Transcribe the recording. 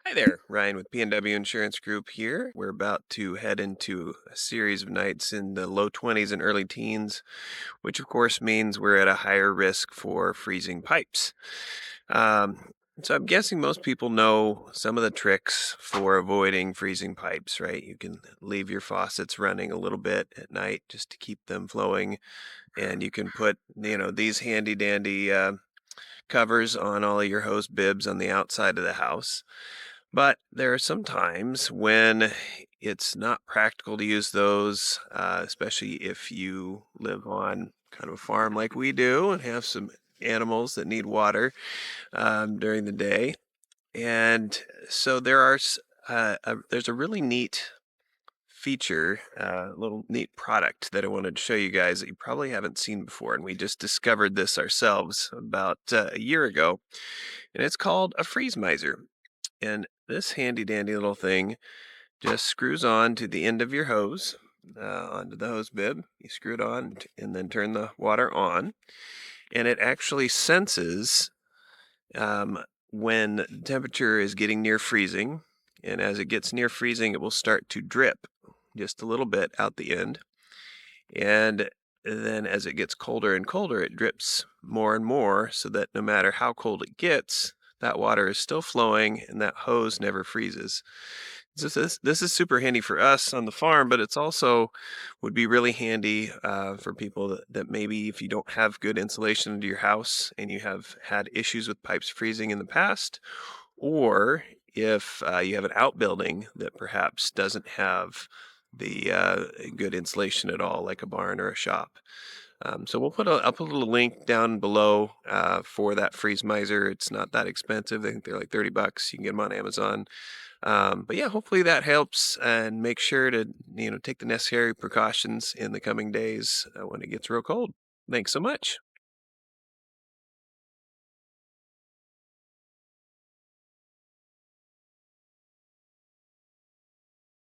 Hi there, Ryan with PNW Insurance Group here. We're about to head into a series of nights in the low 20s and early teens, which of course means we're at a higher risk for freezing pipes. So I'm guessing most people know some of the tricks for avoiding freezing pipes, right? You can leave your faucets running a little bit at night just to keep them flowing, and you can put, these handy dandy covers on all of your hose bibs on the outside of the house. But there are some times when it's not practical to use those, especially if you live on kind of a farm like we do and have some animals that need water during the day. And so there's a really neat feature, a little neat product that I wanted to show you guys that you probably haven't seen before. And we just discovered this ourselves about a year ago. And it's called a freeze miser. And this handy dandy little thing just screws on to the end of your hose, onto the hose bib. You screw it on and then turn the water on. And it actually senses um, when the temperature is getting near freezing. And as it gets near freezing, it will start to drip just a little bit out the end. And then as it gets colder and colder, it drips more and more so that no matter how cold it gets, that water is still flowing and that hose never freezes. So this is super handy for us on the farm, but it's also would be really handy for people that maybe if you don't have good insulation into your house and you have had issues with pipes freezing in the past, or if you have an outbuilding that perhaps doesn't have the good insulation at all, like a barn or a shop. So I'll put a little link down below for that freeze miser. It's not that expensive. I think they're like $30. You can get them on Amazon. But yeah, hopefully that helps, and make sure to take the necessary precautions in the coming days when it gets real cold. Thanks so much.